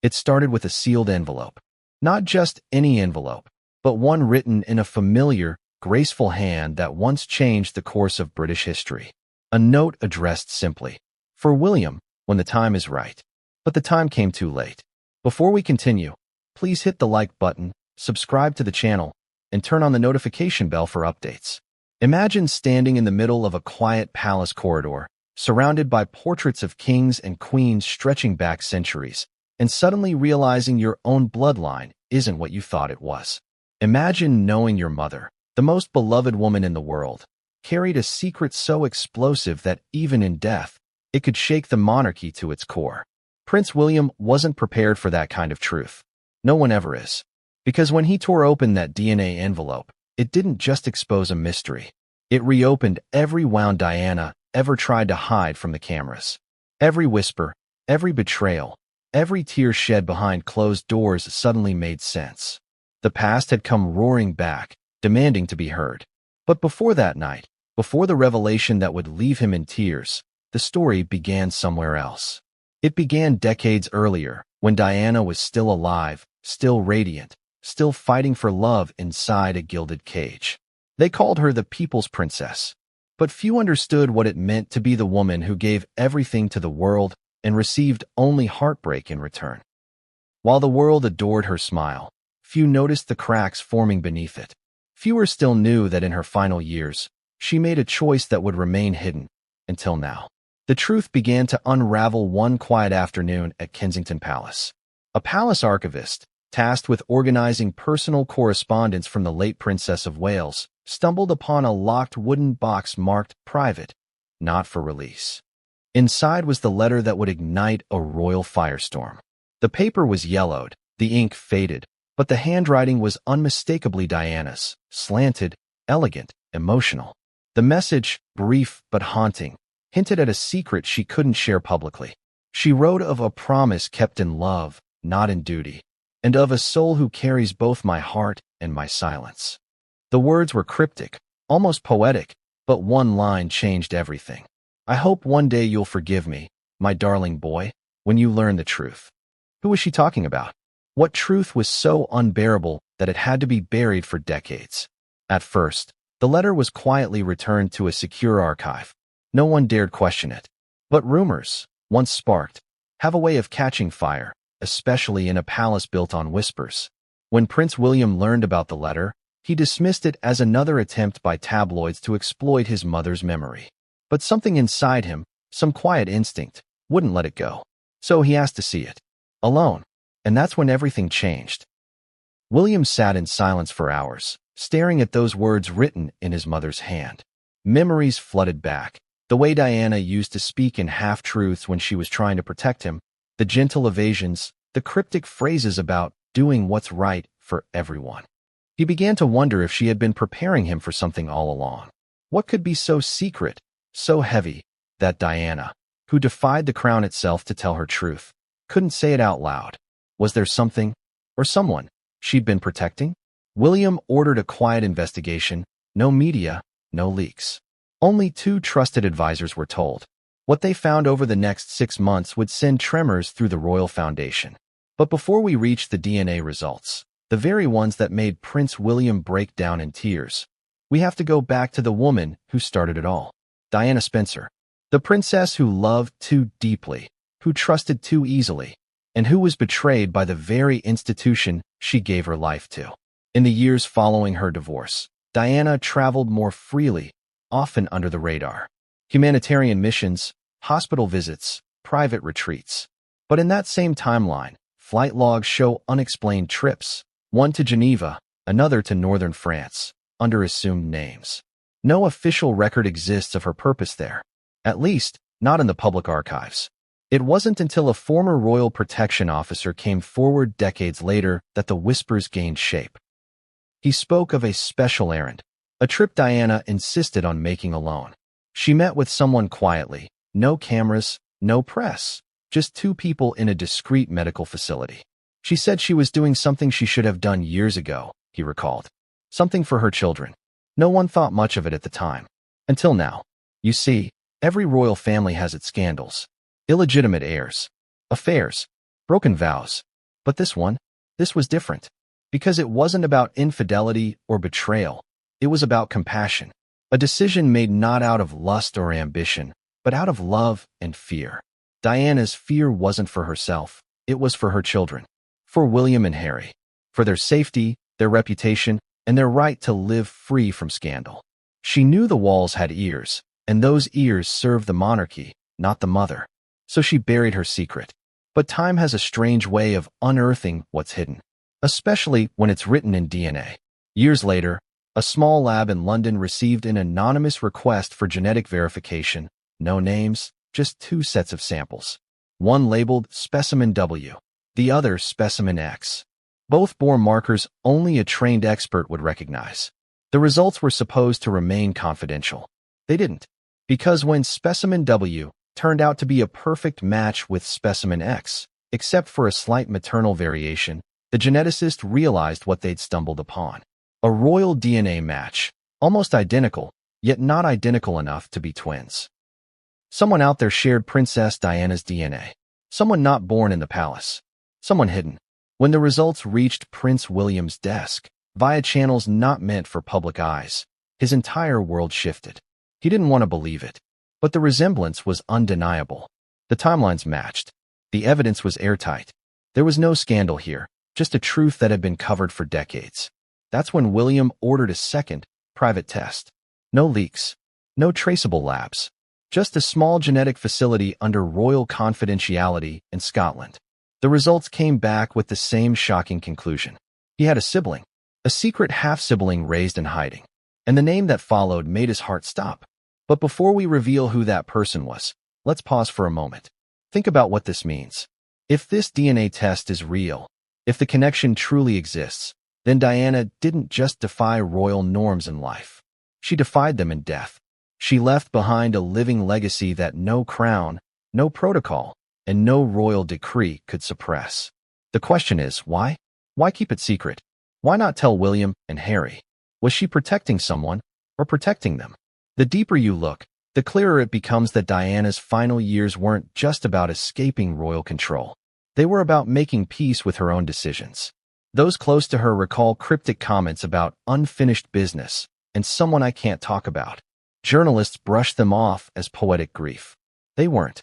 It started with a sealed envelope. Not just any envelope, but one written in a familiar, graceful hand that once changed the course of British history. A note addressed simply, "For William, when the time is right." But the time came too late. Before we continue, please hit the like button, subscribe to the channel, and turn on the notification bell for updates. Imagine standing in the middle of a quiet palace corridor, surrounded by portraits of kings and queens stretching back centuries, and suddenly realizing your own bloodline isn't what you thought it was. Imagine knowing your mother, the most beloved woman in the world, carried a secret so explosive that even in death, it could shake the monarchy to its core. Prince William wasn't prepared for that kind of truth. No one ever is. Because when he tore open that DNA envelope, it didn't just expose a mystery. It reopened every wound Diana ever tried to hide from the cameras. Every whisper, every betrayal, every tear shed behind closed doors suddenly made sense. The past had come roaring back, demanding to be heard. But before that night, before the revelation that would leave him in tears, the story began somewhere else. It began decades earlier, when Diana was still alive, still radiant, still fighting for love inside a gilded cage. They called her the People's Princess. But few understood what it meant to be the woman who gave everything to the world and received only heartbreak in return. While the world adored her smile, few noticed the cracks forming beneath it. Fewer still knew that in her final years, she made a choice that would remain hidden, until now. The truth began to unravel one quiet afternoon at Kensington Palace. A palace archivist, tasked with organizing personal correspondence from the late Princess of Wales, stumbled upon a locked wooden box marked private, not for release. Inside was the letter that would ignite a royal firestorm. The paper was yellowed, the ink faded, but the handwriting was unmistakably Diana's, slanted, elegant, emotional. The message, brief but haunting, hinted at a secret she couldn't share publicly. She wrote of a promise kept in love, not in duty, and of a soul who carries both my heart and my silence. The words were cryptic, almost poetic, but one line changed everything. "I hope one day you'll forgive me, my darling boy, when you learn the truth." Who was she talking about? What truth was so unbearable that it had to be buried for decades? At first, the letter was quietly returned to a secure archive. No one dared question it. But rumors, once sparked, have a way of catching fire, especially in a palace built on whispers. When Prince William learned about the letter, he dismissed it as another attempt by tabloids to exploit his mother's memory. But something inside him, some quiet instinct, wouldn't let it go. So he asked to see it. Alone. And that's when everything changed. William sat in silence for hours, staring at those words written in his mother's hand. Memories flooded back. The way Diana used to speak in half-truths when she was trying to protect him, the gentle evasions, the cryptic phrases about doing what's right for everyone. He began to wonder if she had been preparing him for something all along. What could be so secret, so heavy, that Diana, who defied the crown itself to tell her truth, couldn't say it out loud? Was there something, or someone, she'd been protecting? William ordered a quiet investigation, no media, no leaks. Only 2 trusted advisors were told. What they found over the next 6 months would send tremors through the royal foundation. But before we reach the DNA results, the very ones that made Prince William break down in tears, we have to go back to the woman who started it all. Diana Spencer. The princess who loved too deeply, who trusted too easily, and who was betrayed by the very institution she gave her life to. In the years following her divorce, Diana traveled more freely, often under the radar. Humanitarian missions, hospital visits, private retreats. But in that same timeline, flight logs show unexplained trips, one to Geneva, another to northern France, under assumed names. No official record exists of her purpose there, at least not in the public archives. It wasn't until a former royal protection officer came forward decades later that the whispers gained shape. He spoke of a special errand, a trip Diana insisted on making alone. She met with someone quietly, no cameras, no press, just 2 people in a discreet medical facility. She said she was doing something she should have done years ago, he recalled. Something for her children. No one thought much of it at the time. Until now. You see, every royal family has its scandals. Illegitimate heirs, affairs, broken vows, But this was different. Because it wasn't about infidelity or betrayal. It was about compassion. A decision made not out of lust or ambition, but out of love and fear. Diana's fear wasn't for herself. It was for her children. For William and Harry. For their safety, their reputation, and their right to live free from scandal. She knew the walls had ears, and those ears served the monarchy, not the mother. So she buried her secret. But time has a strange way of unearthing what's hidden, especially when it's written in DNA. Years later, a small lab in London received an anonymous request for genetic verification. No names, just 2 sets of samples. One labeled Specimen W, the other Specimen X. Both bore markers only a trained expert would recognize. The results were supposed to remain confidential. They didn't, because when Specimen W turned out to be a perfect match with Specimen X, except for a slight maternal variation, the geneticist realized what they'd stumbled upon. A royal DNA match, almost identical, yet not identical enough to be twins. Someone out there shared Princess Diana's DNA. Someone not born in the palace. Someone hidden. When the results reached Prince William's desk, via channels not meant for public eyes, his entire world shifted. He didn't want to believe it. But the resemblance was undeniable. The timelines matched. The evidence was airtight. There was no scandal here, just a truth that had been covered for decades. That's when William ordered a second, private test. No leaks. No traceable labs. Just a small genetic facility under royal confidentiality in Scotland. The results came back with the same shocking conclusion. He had a sibling, a secret half-sibling raised in hiding. And the name that followed made his heart stop. But before we reveal who that person was, let's pause for a moment. Think about what this means. If this DNA test is real, if the connection truly exists, then Diana didn't just defy royal norms in life. She defied them in death. She left behind a living legacy that no crown, no protocol, and no royal decree could suppress. The question is, why? Why keep it secret? Why not tell William and Harry? Was she protecting someone or protecting them? The deeper you look, the clearer it becomes that Diana's final years weren't just about escaping royal control. They were about making peace with her own decisions. Those close to her recall cryptic comments about unfinished business and someone I can't talk about. Journalists brushed them off as poetic grief. They weren't.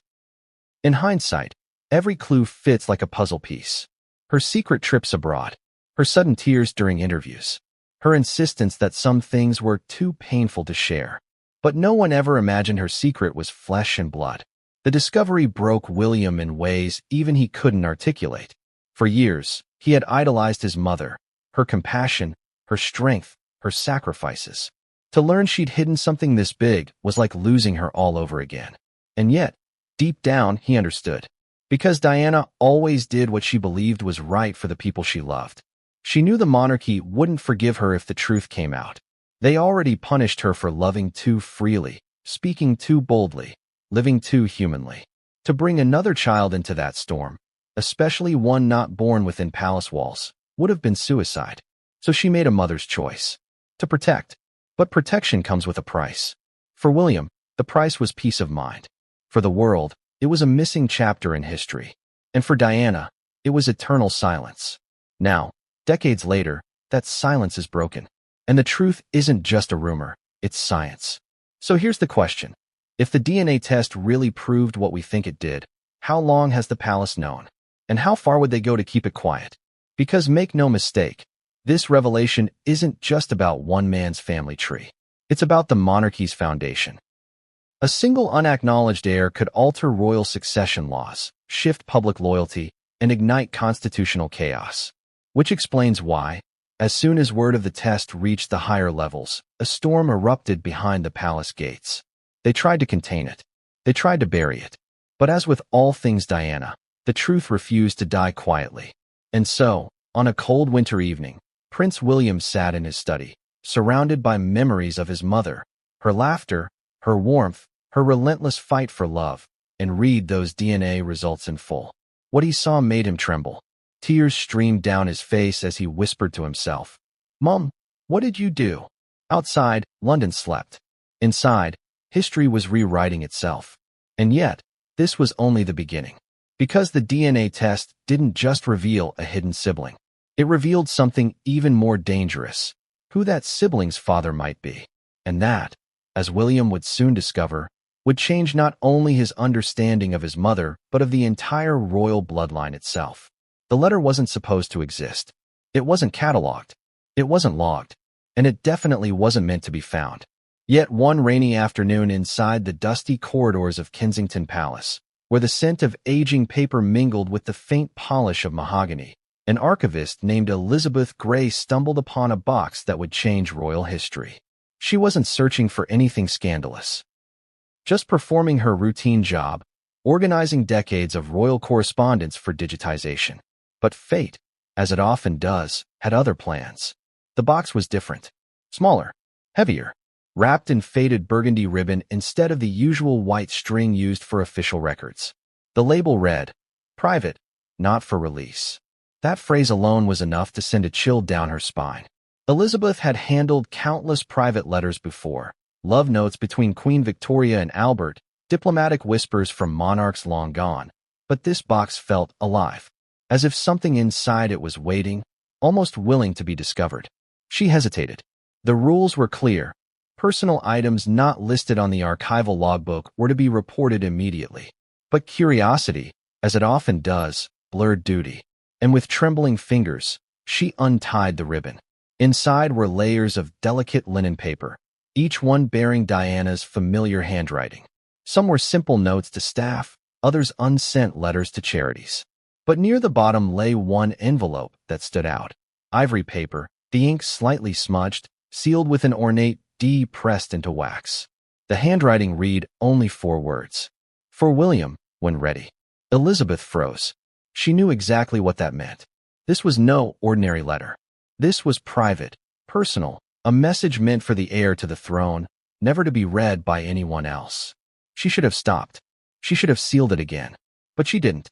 In hindsight, every clue fits like a puzzle piece. Her secret trips abroad, her sudden tears during interviews, her insistence that some things were too painful to share. But no one ever imagined her secret was flesh and blood. The discovery broke William in ways even he couldn't articulate. For years, he had idolized his mother, her compassion, her strength, her sacrifices. To learn she'd hidden something this big was like losing her all over again. And yet, deep down, he understood. Because Diana always did what she believed was right for the people she loved. She knew the monarchy wouldn't forgive her if the truth came out. They already punished her for loving too freely, speaking too boldly, living too humanly. To bring another child into that storm, especially one not born within palace walls, would have been suicide. So she made a mother's choice. To protect. But protection comes with a price. For William, the price was peace of mind. For the world, it was a missing chapter in history. And for Diana, it was eternal silence. Now, decades later, that silence is broken. And the truth isn't just a rumor, it's science. So here's the question. If the DNA test really proved what we think it did, how long has the palace known? And how far would they go to keep it quiet? Because make no mistake, this revelation isn't just about one man's family tree. It's about the monarchy's foundation. A single unacknowledged heir could alter royal succession laws, shift public loyalty, and ignite constitutional chaos. Which explains why, as soon as word of the test reached the higher levels, a storm erupted behind the palace gates. They tried to contain it. They tried to bury it. But as with all things Diana, the truth refused to die quietly. And so, on a cold winter evening, Prince William sat in his study, surrounded by memories of his mother, her laughter, her warmth, her relentless fight for love, and read those DNA results in full. What he saw made him tremble. Tears streamed down his face as he whispered to himself, "Mom, what did you do?" Outside, London slept. Inside, history was rewriting itself. And yet, this was only the beginning. Because the DNA test didn't just reveal a hidden sibling. It revealed something even more dangerous, who that sibling's father might be. And that, as William would soon discover, would change not only his understanding of his mother, but of the entire royal bloodline itself. The letter wasn't supposed to exist. It wasn't catalogued. It wasn't logged. And it definitely wasn't meant to be found. Yet one rainy afternoon inside the dusty corridors of Kensington Palace, where the scent of aging paper mingled with the faint polish of mahogany, an archivist named Elizabeth Grey stumbled upon a box that would change royal history. She wasn't searching for anything scandalous. Just performing her routine job, organizing decades of royal correspondence for digitization. But fate, as it often does, had other plans. The box was different. Smaller. Heavier. Wrapped in faded burgundy ribbon instead of the usual white string used for official records. The label read, "Private, not for release." That phrase alone was enough to send a chill down her spine. Elizabeth had handled countless private letters before, love notes between Queen Victoria and Albert, diplomatic whispers from monarchs long gone. But this box felt alive, as if something inside it was waiting, almost willing to be discovered. She hesitated. The rules were clear. Personal items not listed on the archival logbook were to be reported immediately. But curiosity, as it often does, blurred duty. And with trembling fingers, she untied the ribbon. Inside were layers of delicate linen paper, each one bearing Diana's familiar handwriting. Some were simple notes to staff, others unsent letters to charities. But near the bottom lay one envelope that stood out. Ivory paper, the ink slightly smudged, sealed with an ornate D pressed into wax. The handwriting read only 4 words. For William, when ready. Elizabeth froze. She knew exactly what that meant. This was no ordinary letter. This was private, personal, a message meant for the heir to the throne, never to be read by anyone else. She should have stopped. She should have sealed it again. But she didn't.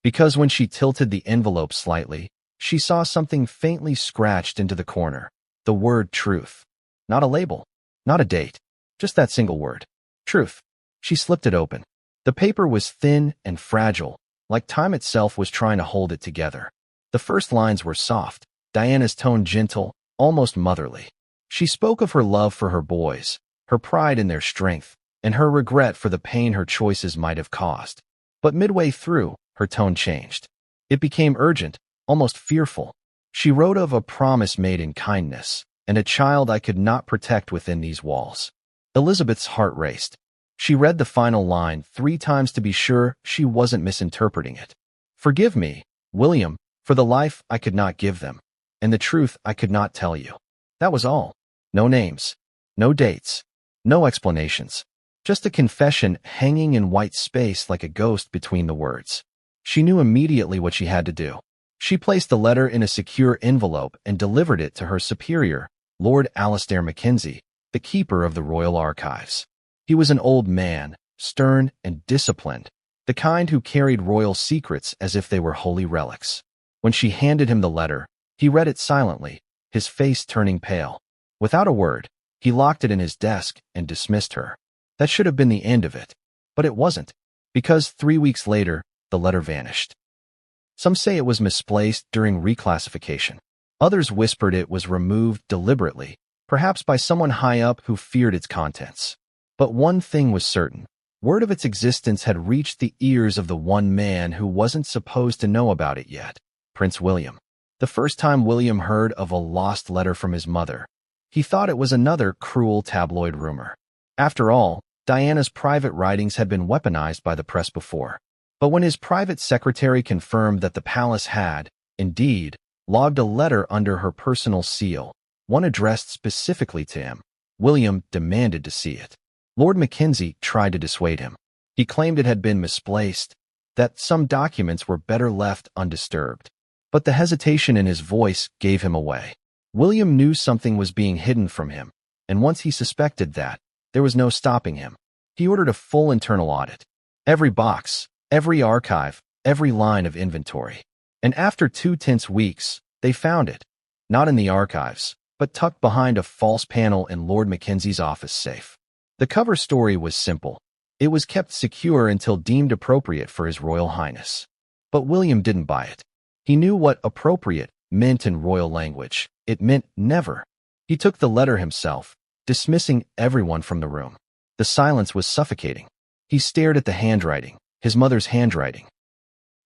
Because when she tilted the envelope slightly, she saw something faintly scratched into the corner. The word truth. Not a label. Not a date. Just that single word. Truth. She slipped it open. The paper was thin and fragile, like time itself was trying to hold it together. The first lines were soft, Diana's tone gentle, almost motherly. She spoke of her love for her boys, her pride in their strength, and her regret for the pain her choices might have caused. But midway through, her tone changed. It became urgent, almost fearful. She wrote of a promise made in kindness, and a child I could not protect within these walls. Elizabeth's heart raced. She read the final line 3 times to be sure she wasn't misinterpreting it. Forgive me, William, for the life I could not give them, and the truth I could not tell you. That was all. No names, no dates, no explanations. Just a confession hanging in white space like a ghost between the words. She knew immediately what she had to do. She placed the letter in a secure envelope and delivered it to her superior, Lord Alastair Mackenzie, the keeper of the royal archives. He was an old man, stern and disciplined, the kind who carried royal secrets as if they were holy relics. When she handed him the letter, he read it silently, his face turning pale. Without a word, he locked it in his desk and dismissed her. That should have been the end of it. But it wasn't, because 3 weeks later, the letter vanished. Some say it was misplaced during reclassification. Others whispered it was removed deliberately, perhaps by someone high up who feared its contents. But one thing was certain. Word of its existence had reached the ears of the one man who wasn't supposed to know about it yet, Prince William. The first time William heard of a lost letter from his mother, he thought it was another cruel tabloid rumor. After all, Diana's private writings had been weaponized by the press before. But when his private secretary confirmed that the palace had, indeed, logged a letter under her personal seal, one addressed specifically to him, William demanded to see it. Lord Mackenzie tried to dissuade him. He claimed it had been misplaced, that some documents were better left undisturbed. But the hesitation in his voice gave him away. William knew something was being hidden from him, and once he suspected that, there was no stopping him. He ordered a full internal audit. Every box, every archive, every line of inventory. And after 2 tense weeks, they found it. Not in the archives, but tucked behind a false panel in Lord Mackenzie's office safe. The cover story was simple. It was kept secure until deemed appropriate for His Royal Highness. But William didn't buy it. He knew what appropriate meant in royal language. It meant never. He took the letter himself, dismissing everyone from the room. The silence was suffocating. He stared at the handwriting, his mother's handwriting,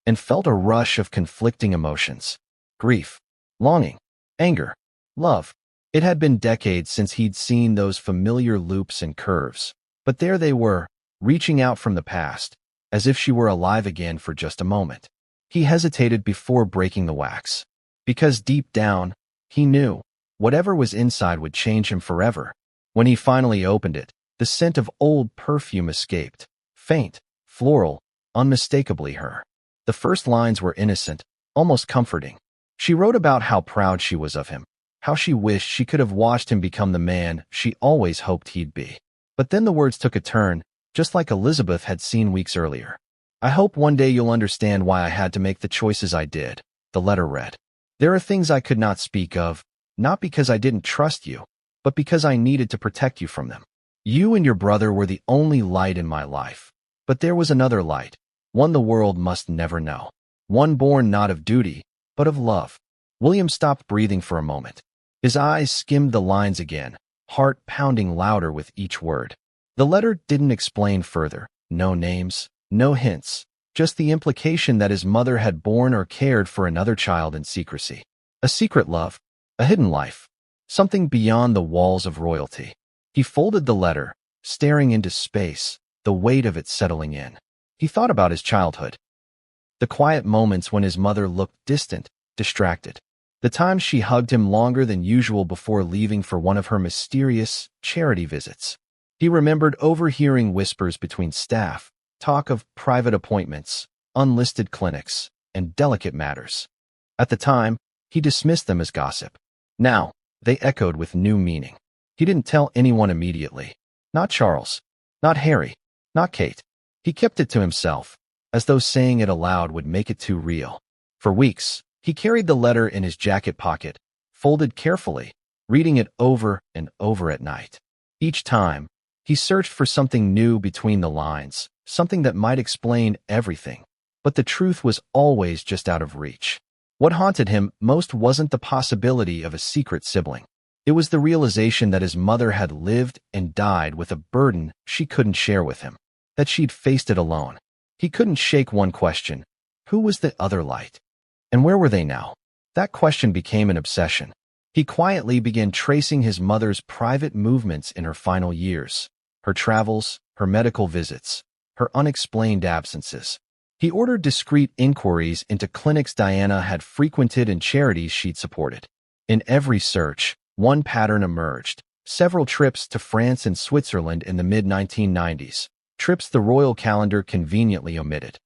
and felt a rush of conflicting emotions. Grief, longing, anger, love. It had been decades since he'd seen those familiar loops and curves. But there they were, reaching out from the past, as if she were alive again for just a moment. He hesitated before breaking the wax. Because deep down, he knew, whatever was inside would change him forever. When he finally opened it, the scent of old perfume escaped. Faint, floral, unmistakably her. The first lines were innocent, almost comforting. She wrote about how proud she was of him, how she wished she could have watched him become the man she always hoped he'd be. But then the words took a turn, just like Elizabeth had seen weeks earlier. I hope one day you'll understand why I had to make the choices I did, the letter read. There are things I could not speak of, not because I didn't trust you, but because I needed to protect you from them. You and your brother were the only light in my life. But there was another light, one the world must never know. One born not of duty, but of love. William stopped breathing for a moment. His eyes skimmed the lines again, heart pounding louder with each word. The letter didn't explain further. No names, no hints, just the implication that his mother had borne or cared for another child in secrecy. A secret love, a hidden life, something beyond the walls of royalty. He folded the letter, staring into space, the weight of it settling in. He thought about his childhood. The quiet moments when his mother looked distant, distracted. The times she hugged him longer than usual before leaving for one of her mysterious charity visits. He remembered overhearing whispers between staff, talk of private appointments, unlisted clinics, and delicate matters. At the time, he dismissed them as gossip. Now, they echoed with new meaning. He didn't tell anyone immediately. Not Charles. Not Harry. Not Kate. He kept it to himself, as though saying it aloud would make it too real. For weeks, he carried the letter in his jacket pocket, folded carefully, reading it over and over at night. Each time, he searched for something new between the lines, something that might explain everything. But the truth was always just out of reach. What haunted him most wasn't the possibility of a secret sibling. It was the realization that his mother had lived and died with a burden she couldn't share with him, that she'd faced it alone. He couldn't shake one question. Who was the other light? And where were they now? That question became an obsession. He quietly began tracing his mother's private movements in her final years, her travels, her medical visits, her unexplained absences. He ordered discreet inquiries into clinics Diana had frequented and charities she'd supported. In every search, one pattern emerged: several trips to France and Switzerland in the mid-1990s, trips the royal calendar conveniently omitted.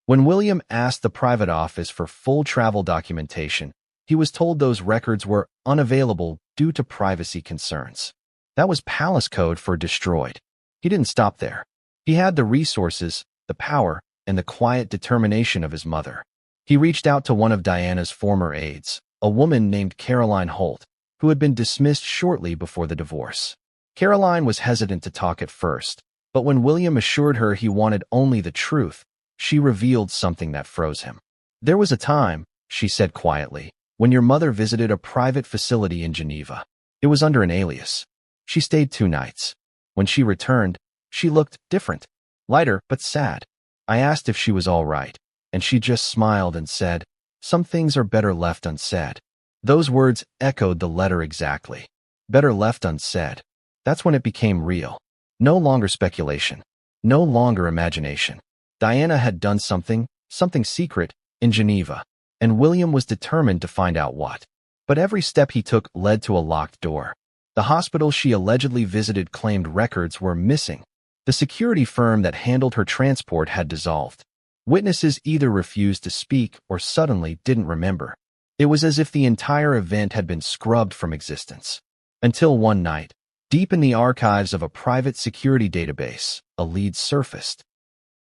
When William asked the private office for full travel documentation, he was told those records were unavailable due to privacy concerns. That was palace code for destroyed. He didn't stop there. He had the resources, the power, and the quiet determination of his mother. He reached out to one of Diana's former aides, a woman named Caroline Holt, who had been dismissed shortly before the divorce. Caroline was hesitant to talk at first, but when William assured her he wanted only the truth, she revealed something that froze him. There was a time, she said quietly, when your mother visited a private facility in Geneva. It was under an alias. She stayed 2 nights. When she returned, she looked different, lighter but sad. I asked if she was all right, and she just smiled and said, "Some things are better left unsaid." Those words echoed the letter exactly. Better left unsaid. That's when it became real. No longer speculation. No longer imagination. Diana had done something secret, in Geneva, and William was determined to find out what. But every step he took led to a locked door. The hospital she allegedly visited claimed records were missing. The security firm that handled her transport had dissolved. Witnesses either refused to speak or suddenly didn't remember. It was as if the entire event had been scrubbed from existence. Until one night, deep in the archives of a private security database, a lead surfaced.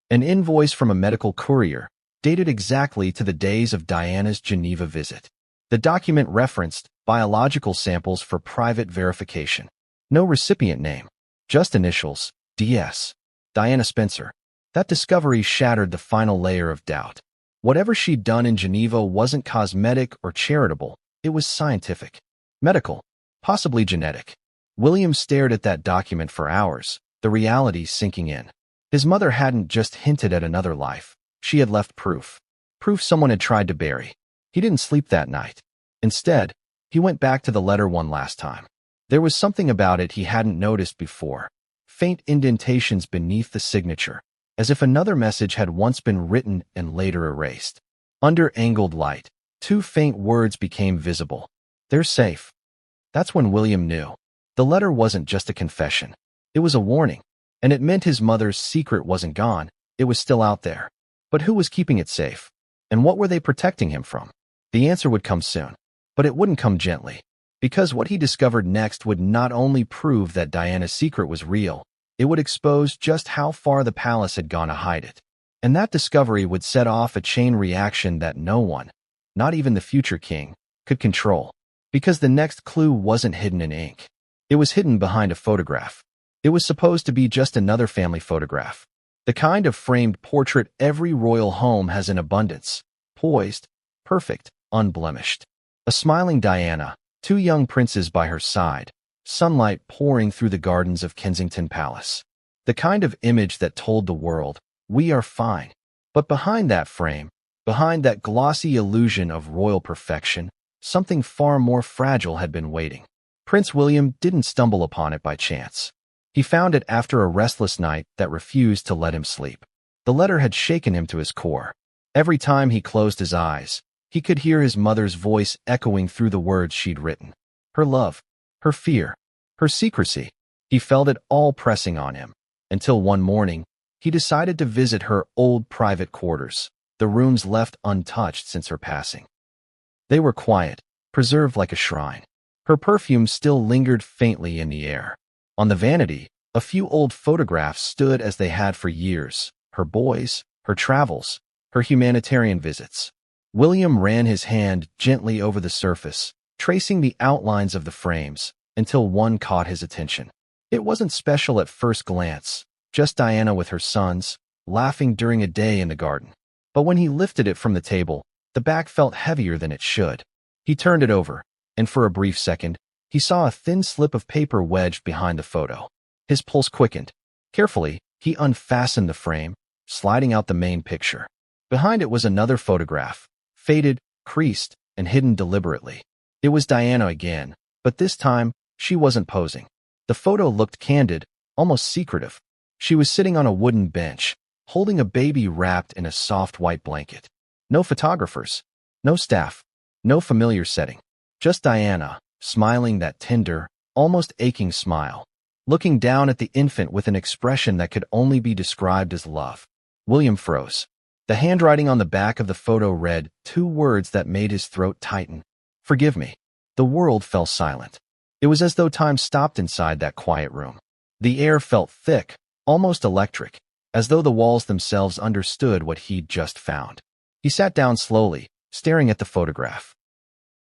An invoice from a medical courier, dated exactly to the days of Diana's Geneva visit. The document referenced biological samples for private verification. No recipient name, just initials, DS. Diana Spencer. That discovery shattered the final layer of doubt. Whatever she'd done in Geneva wasn't cosmetic or charitable. It was scientific, medical, possibly genetic. William stared at that document for hours, the reality sinking in. His mother hadn't just hinted at another life. She had left proof. Proof someone had tried to bury. He didn't sleep that night. Instead, he went back to the letter one last time. There was something about it he hadn't noticed before. Faint indentations beneath the signature, as if another message had once been written and later erased. Under angled light, two faint words became visible. "They're safe." That's when William knew. The letter wasn't just a confession. It was a warning, and it meant his mother's secret wasn't gone. It was still out there. But who was keeping it safe? And what were they protecting him from? The answer would come soon, but it wouldn't come gently, because what he discovered next would not only prove that Diana's secret was real, it would expose just how far the palace had gone to hide it. And that discovery would set off a chain reaction that no one, not even the future king, could control. Because the next clue wasn't hidden in ink. It was hidden behind a photograph. It was supposed to be just another family photograph. The kind of framed portrait every royal home has in abundance. Poised, perfect, unblemished. A smiling Diana, two young princes by her side, sunlight pouring through the gardens of Kensington Palace. The kind of image that told the world, we are fine. But behind that frame, behind that glossy illusion of royal perfection, something far more fragile had been waiting. Prince William didn't stumble upon it by chance. He found it after a restless night that refused to let him sleep. The letter had shaken him to his core. Every time he closed his eyes, he could hear his mother's voice echoing through the words she'd written. Her love, her fear, her secrecy. He felt it all pressing on him, until one morning, he decided to visit her old private quarters, the rooms left untouched since her passing. They were quiet, preserved like a shrine. Her perfume still lingered faintly in the air. On the vanity, a few old photographs stood as they had for years. Her boys, her travels, her humanitarian visits. William ran his hand gently over the surface, tracing the outlines of the frames, until one caught his attention. It wasn't special at first glance, just Diana with her sons, laughing during a day in the garden. But when he lifted it from the table, the back felt heavier than it should. He turned it over, and for a brief second, he saw a thin slip of paper wedged behind the photo. His pulse quickened. Carefully, he unfastened the frame, sliding out the main picture. Behind it was another photograph, faded, creased, and hidden deliberately. It was Diana again, but this time, she wasn't posing. The photo looked candid, almost secretive. She was sitting on a wooden bench, holding a baby wrapped in a soft white blanket. No photographers, no staff, no familiar setting. Just Diana, smiling that tender, almost aching smile, looking down at the infant with an expression that could only be described as love. William froze. The handwriting on the back of the photo read two words that made his throat tighten. Forgive me. The world fell silent. It was as though time stopped inside that quiet room. The air felt thick, almost electric, as though the walls themselves understood what he'd just found. He sat down slowly, staring at the photograph.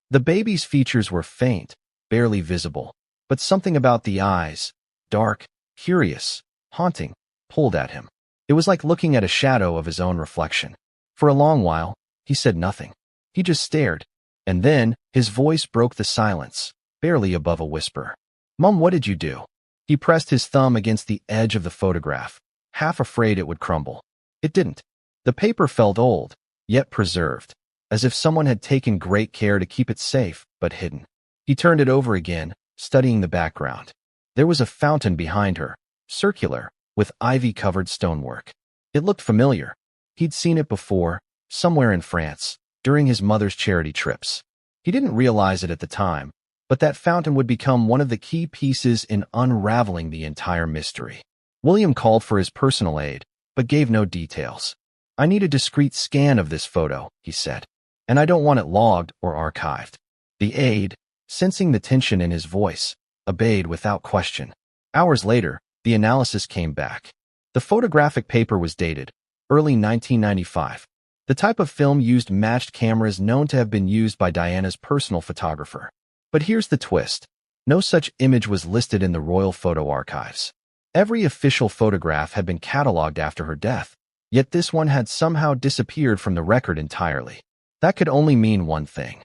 The baby's features were faint, barely visible, but something about the eyes, dark, curious, haunting, pulled at him. It was like looking at a shadow of his own reflection. For a long while, he said nothing. He just stared. And then, his voice broke the silence, barely above a whisper. "Mom, what did you do?" He pressed his thumb against the edge of the photograph, half afraid it would crumble. It didn't. The paper felt old, yet preserved, as if someone had taken great care to keep it safe, but hidden. He turned it over again, studying the background. There was a fountain behind her, circular, with ivy-covered stonework. It looked familiar. He'd seen it before, somewhere in France, during his mother's charity trips. He didn't realize it at the time, but that fountain would become one of the key pieces in unraveling the entire mystery. William called for his personal aid, but gave no details. "I need a discreet scan of this photo," he said, "and I don't want it logged or archived." The aide, sensing the tension in his voice, obeyed without question. Hours later, the analysis came back. The photographic paper was dated, early 1995. The type of film used matched cameras known to have been used by Diana's personal photographer. But here's the twist. No such image was listed in the royal photo archives. Every official photograph had been catalogued after her death, yet this one had somehow disappeared from the record entirely. That could only mean one thing.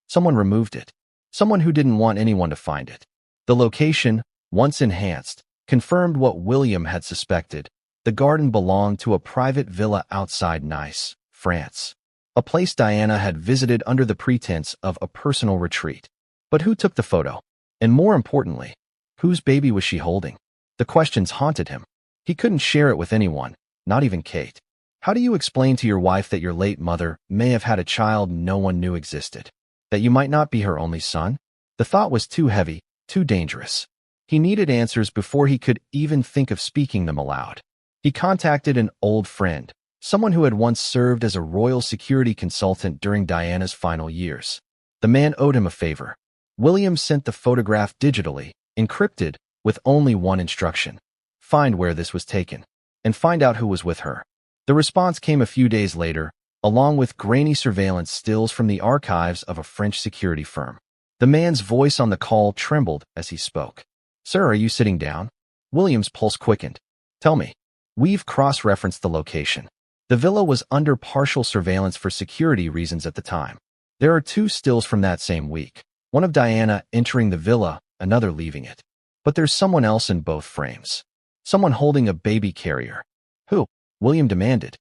Someone removed it. Someone who didn't want anyone to find it. The location, once enhanced, confirmed what William had suspected. The garden belonged to a private villa outside Nice, France. A place Diana had visited under the pretense of a personal retreat. But who took the photo? And more importantly, whose baby was she holding? The questions haunted him. He couldn't share it with anyone, not even Kate. How do you explain to your wife that your late mother may have had a child no one knew existed? That you might not be her only son? The thought was too heavy, too dangerous. He needed answers before he could even think of speaking them aloud. He contacted an old friend, someone who had once served as a royal security consultant during Diana's final years. The man owed him a favor. William sent the photograph digitally, encrypted, with only one instruction: find where this was taken, and find out who was with her. The response came a few days later, along with grainy surveillance stills from the archives of a French security firm. The man's voice on the call trembled as he spoke. "Sir, are you sitting down?" William's pulse quickened. "Tell me." We've cross-referenced the location. The villa was under partial surveillance for security reasons at the time. There are 2 stills from that same week. One of Diana entering the villa, another leaving it. But there's someone else in both frames. Someone holding a baby carrier. Who? William demanded.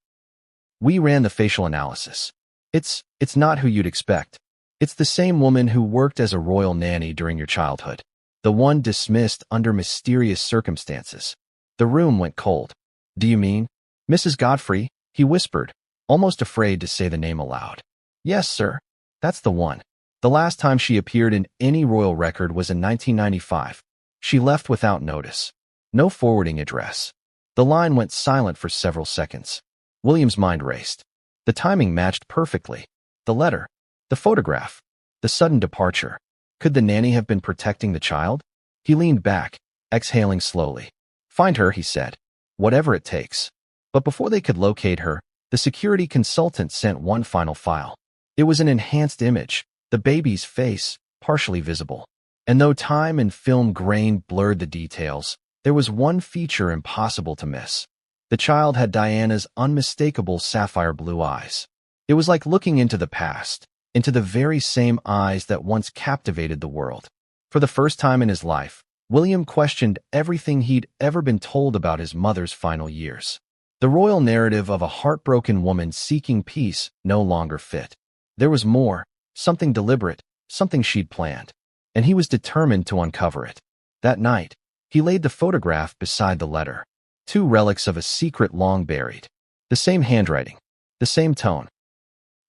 We ran the facial analysis. It's not who you'd expect. It's the same woman who worked as a royal nanny during your childhood. The one dismissed under mysterious circumstances. The room went cold. "Do you mean Mrs. Godfrey?" he whispered, almost afraid to say the name aloud. "Yes, sir. That's the one. The last time she appeared in any royal record was in 1995. She left without notice. No forwarding address." The line went silent for several seconds. William's mind raced. The timing matched perfectly. The letter, the photograph, the sudden departure. Could the nanny have been protecting the child? He leaned back, exhaling slowly. "Find her," he said. "Whatever it takes." But before they could locate her, the security consultant sent one final file. It was an enhanced image, the baby's face, partially visible. And though time and film grain blurred the details, there was one feature impossible to miss. The child had Diana's unmistakable sapphire blue eyes. It was like looking into the past, into the very same eyes that once captivated the world. For the first time in his life, William questioned everything he'd ever been told about his mother's final years. The royal narrative of a heartbroken woman seeking peace no longer fit. There was more, something deliberate, something she'd planned, and he was determined to uncover it. That night, he laid the photograph beside the letter, 2 relics of a secret long buried. The same handwriting, the same tone,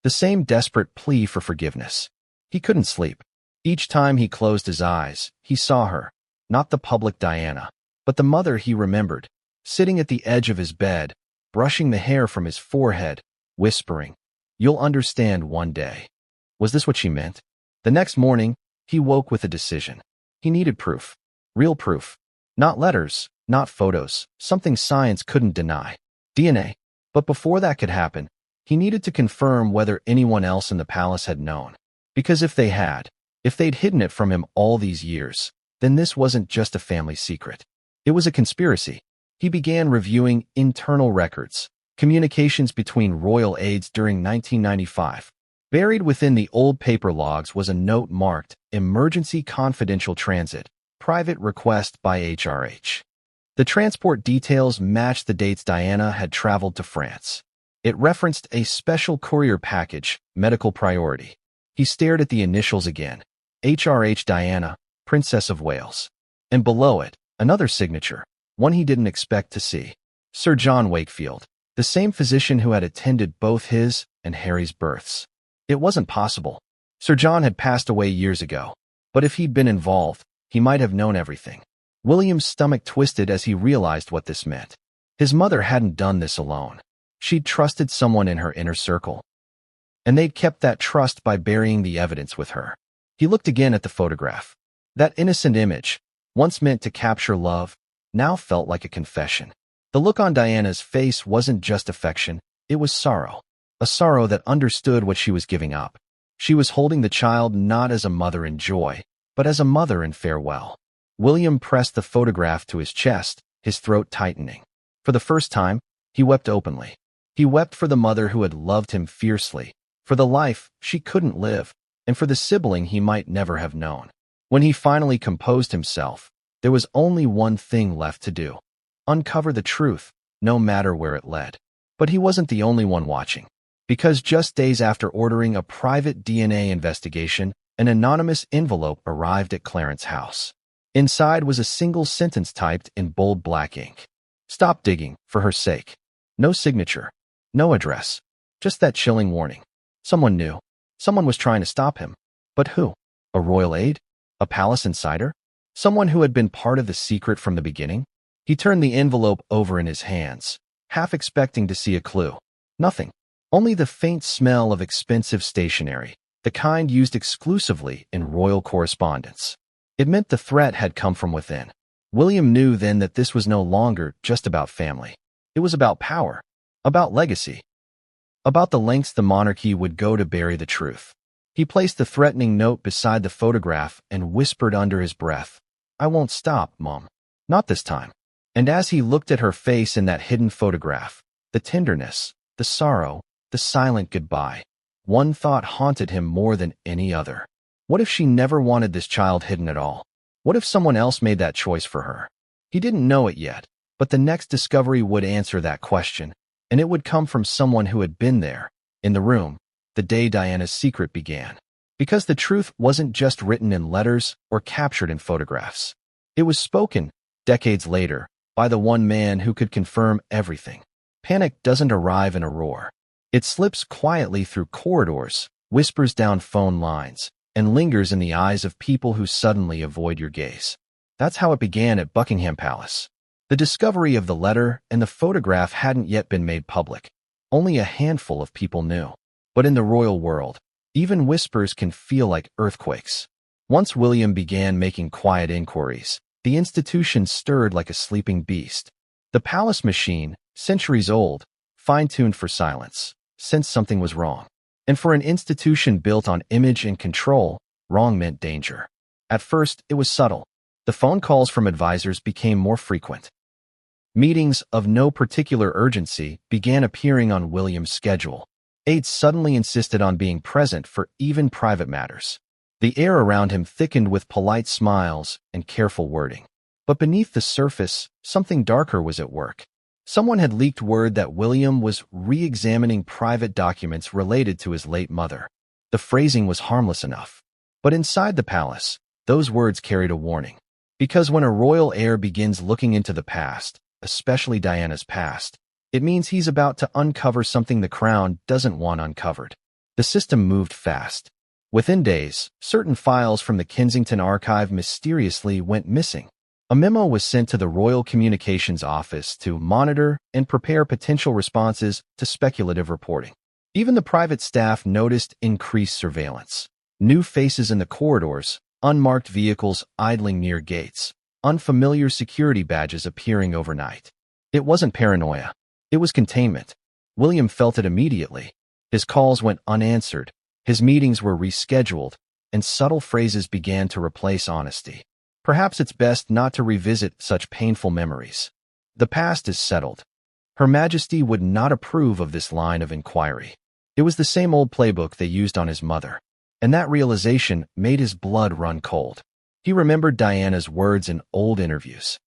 the same desperate plea for forgiveness. He couldn't sleep. Each time he closed his eyes, he saw her, not the public Diana, but the mother he remembered, sitting at the edge of his bed, brushing the hair from his forehead, whispering, "You'll understand one day." Was this what she meant? The next morning, he woke with a decision. He needed proof. Real proof. Not letters, not photos, something science couldn't deny. DNA. But before that could happen, he needed to confirm whether anyone else in the palace had known. Because if they'd hidden it from him all these years, then this wasn't just a family secret. It was a conspiracy. He began reviewing internal records, communications between royal aides during 1995. Buried within the old paper logs was a note marked Emergency Confidential Transit, Private Request by HRH. The transport details matched the dates Diana had traveled to France. It referenced a special courier package, medical priority. He stared at the initials again. HRH Diana, Princess of Wales. And below it, another signature, one he didn't expect to see. Sir John Wakefield, the same physician who had attended both his and Harry's births. It wasn't possible. Sir John had passed away years ago, but if he'd been involved, he might have known everything. William's stomach twisted as he realized what this meant. His mother hadn't done this alone. She'd trusted someone in her inner circle, and they'd kept that trust by burying the evidence with her. He looked again at the photograph. That innocent image, once meant to capture love, now felt like a confession. The look on Diana's face wasn't just affection, it was sorrow. A sorrow that understood what she was giving up. She was holding the child not as a mother in joy, but as a mother in farewell. William pressed the photograph to his chest, his throat tightening. For the first time, he wept openly. He wept for the mother who had loved him fiercely, for the life she couldn't live, and for the sibling he might never have known. When he finally composed himself, there was only one thing left to do: uncover the truth, no matter where it led. But he wasn't the only one watching, because just days after ordering a private DNA investigation, an anonymous envelope arrived at Clarence's house. Inside was a single sentence typed in bold black ink. "Stop digging, for her sake." No signature, no address, just that chilling warning. Someone knew. Someone was trying to stop him. But who? A royal aide? A palace insider? Someone who had been part of the secret from the beginning? He turned the envelope over in his hands, half expecting to see a clue. Nothing. Only the faint smell of expensive stationery, the kind used exclusively in royal correspondence. It meant the threat had come from within. William knew then that this was no longer just about family. It was about power, about legacy, about the lengths the monarchy would go to bury the truth. He placed the threatening note beside the photograph and whispered under his breath, "I won't stop, Mom. Not this time." And as he looked at her face in that hidden photograph, the tenderness, the sorrow, the silent goodbye, one thought haunted him more than any other. What if she never wanted this child hidden at all? What if someone else made that choice for her? He didn't know it yet, but the next discovery would answer that question, and it would come from someone who had been there, in the room, the day Diana's secret began. Because the truth wasn't just written in letters or captured in photographs. It was spoken, decades later, by the one man who could confirm everything. Panic doesn't arrive in a roar. It slips quietly through corridors, whispers down phone lines, and lingers in the eyes of people who suddenly avoid your gaze. That's how it began at Buckingham Palace. The discovery of the letter and the photograph hadn't yet been made public. Only a handful of people knew. But in the royal world, even whispers can feel like earthquakes. Once William began making quiet inquiries, the institution stirred like a sleeping beast. The palace machine, centuries old, fine-tuned for silence, sensed something was wrong. And for an institution built on image and control, wrong meant danger. At first, it was subtle. The phone calls from advisors became more frequent. Meetings of no particular urgency began appearing on William's schedule. Aides suddenly insisted on being present for even private matters. The air around him thickened with polite smiles and careful wording. But beneath the surface, something darker was at work. Someone had leaked word that William was re-examining private documents related to his late mother. The phrasing was harmless enough. But inside the palace, those words carried a warning. Because when a royal heir begins looking into the past, especially Diana's past, it means he's about to uncover something the crown doesn't want uncovered. The system moved fast. Within days, certain files from the Kensington archive mysteriously went missing. A memo was sent to the Royal Communications Office to monitor and prepare potential responses to speculative reporting. Even the private staff noticed increased surveillance. New faces in the corridors, unmarked vehicles idling near gates, unfamiliar security badges appearing overnight. It wasn't paranoia. It was containment. William felt it immediately. His calls went unanswered. His meetings were rescheduled, and subtle phrases began to replace honesty. Perhaps it's best not to revisit such painful memories. The past is settled. Her Majesty would not approve of this line of inquiry. It was the same old playbook they used on his mother, and that realization made his blood run cold. He remembered Diana's words in old interviews.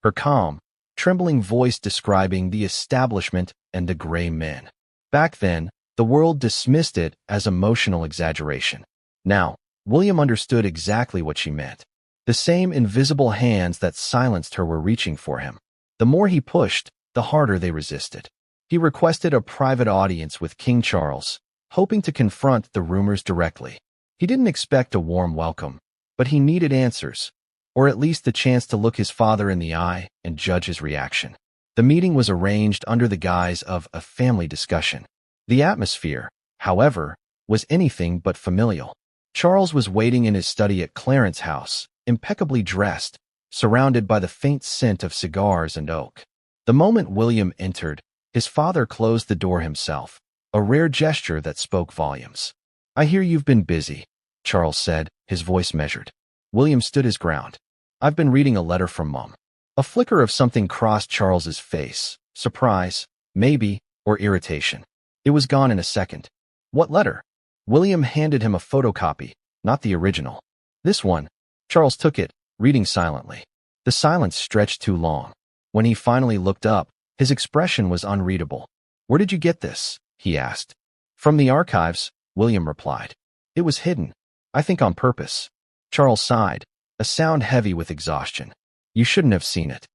Her calm, trembling voice describing the establishment and the gray men. Back then, the world dismissed it as emotional exaggeration. Now, William understood exactly what she meant. The same invisible hands that silenced her were reaching for him. The more he pushed, the harder they resisted. He requested a private audience with King Charles, hoping to confront the rumors directly. He didn't expect a warm welcome, but he needed answers, or at least the chance to look his father in the eye and judge his reaction. The meeting was arranged under the guise of a family discussion. The atmosphere, however, was anything but familial. Charles was waiting in his study at Clarence's house, impeccably dressed, surrounded by the faint scent of cigars and oak. The moment William entered, his father closed the door himself, a rare gesture that spoke volumes. "I hear you've been busy," Charles said, his voice measured. William stood his ground. "I've been reading a letter from Mom." A flicker of something crossed Charles's face. Surprise, maybe, or irritation. It was gone in a second. What letter? William handed him a photocopy, not the original. This one. Charles took it, reading silently. The silence stretched too long. When he finally looked up, his expression was unreadable. Where did you get this? He asked. From the archives, William replied. It was hidden. I think on purpose. Charles sighed, a sound heavy with exhaustion. You shouldn't have seen it.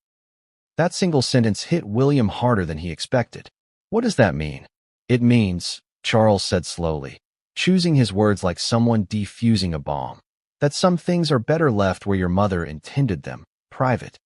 That single sentence hit William harder than he expected. What does that mean? It means, Charles said slowly, choosing his words like someone defusing a bomb, that some things are better left where your mother intended them, private.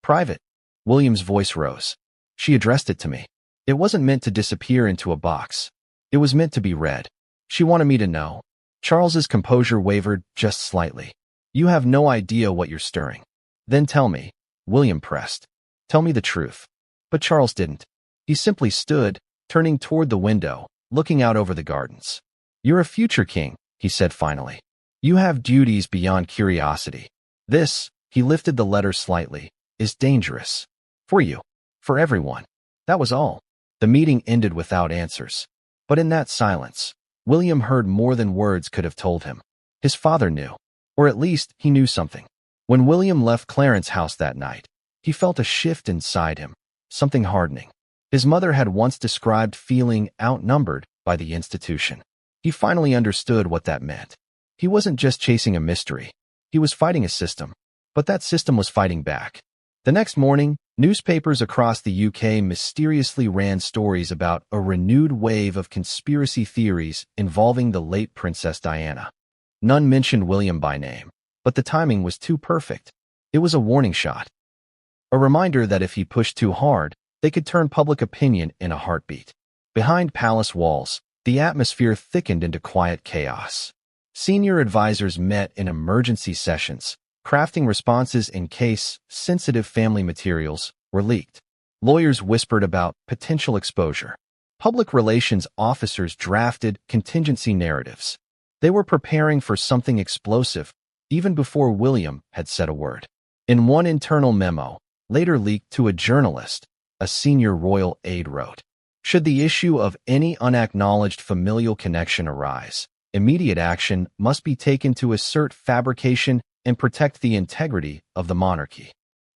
Private. William's voice rose. She addressed it to me. It wasn't meant to disappear into a box. It was meant to be read. She wanted me to know. Charles's composure wavered just slightly. You have no idea what you're stirring. Then tell me, William pressed. Tell me the truth. But Charles didn't. He simply stood, turning toward the window, looking out over the gardens. You're a future king, he said finally. You have duties beyond curiosity. This, he lifted the letter slightly, is dangerous. For you. For everyone. That was all. The meeting ended without answers. But in that silence, William heard more than words could have told him. His father knew. Or at least, he knew something. When William left Clarence's house that night, he felt a shift inside him, something hardening. His mother had once described feeling outnumbered by the institution. He finally understood what that meant. He wasn't just chasing a mystery. He was fighting a system. But that system was fighting back. The next morning, newspapers across the UK mysteriously ran stories about a renewed wave of conspiracy theories involving the late Princess Diana. None mentioned William by name, but the timing was too perfect. It was a warning shot. A reminder that if he pushed too hard, they could turn public opinion in a heartbeat. Behind palace walls, the atmosphere thickened into quiet chaos. Senior advisors met in emergency sessions, crafting responses in case sensitive family materials were leaked. Lawyers whispered about potential exposure. Public relations officers drafted contingency narratives. They were preparing for something explosive, even before William had said a word. In one internal memo, later leaked to a journalist, a senior royal aide wrote, should the issue of any unacknowledged familial connection arise, immediate action must be taken to assert fabrication and protect the integrity of the monarchy.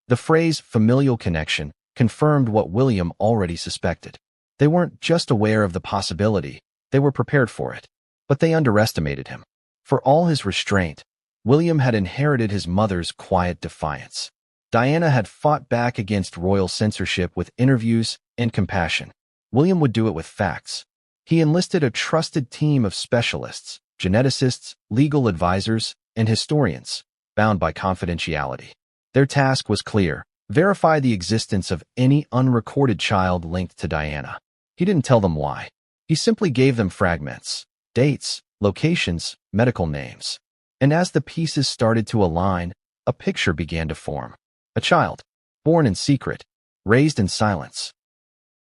The phrase familial connection confirmed what William already suspected. They weren't just aware of the possibility, they were prepared for it. But they underestimated him. For all his restraint, William had inherited his mother's quiet defiance. Diana had fought back against royal censorship with interviews and compassion. William would do it with facts. He enlisted a trusted team of specialists, geneticists, legal advisors, and historians, bound by confidentiality. Their task was clear: verify the existence of any unrecorded child linked to Diana. He didn't tell them why. He simply gave them fragments, dates, locations, medical names. And as the pieces started to align, a picture began to form. A child, born in secret, raised in silence,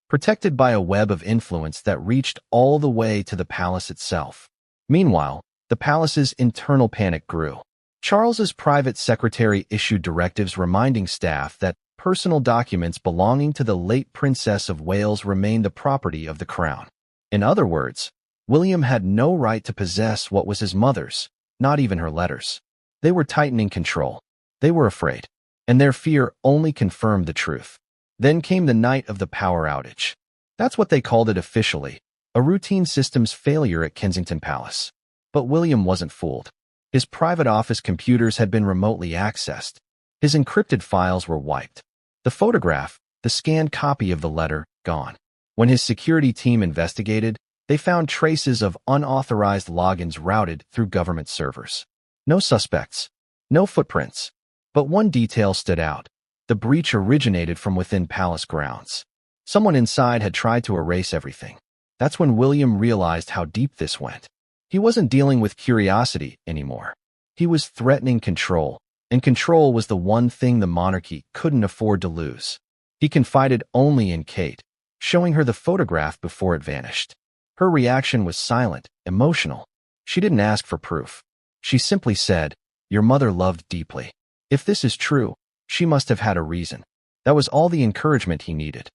protected by a web of influence that reached all the way to the palace itself. Meanwhile, the palace's internal panic grew. Charles's private secretary issued directives reminding staff that personal documents belonging to the late Princess of Wales remained the property of the crown. In other words, William had no right to possess what was his mother's, not even her letters. They were tightening control. They were afraid. And their fear only confirmed the truth. Then came the night of the power outage. That's what they called it officially, a routine systems failure at Kensington Palace. But William wasn't fooled. His private office computers had been remotely accessed. His encrypted files were wiped. The photograph, the scanned copy of the letter, gone. When his security team investigated, they found traces of unauthorized logins routed through government servers. No suspects, no footprints. But one detail stood out. The breach originated from within palace grounds. Someone inside had tried to erase everything. That's when William realized how deep this went. He wasn't dealing with curiosity anymore. He was threatening control, and control was the one thing the monarchy couldn't afford to lose. He confided only in Kate, showing her the photograph before it vanished. Her reaction was silent, emotional. She didn't ask for proof. She simply said, "Your mother loved deeply. If this is true, she must have had a reason." That was all the encouragement he needed.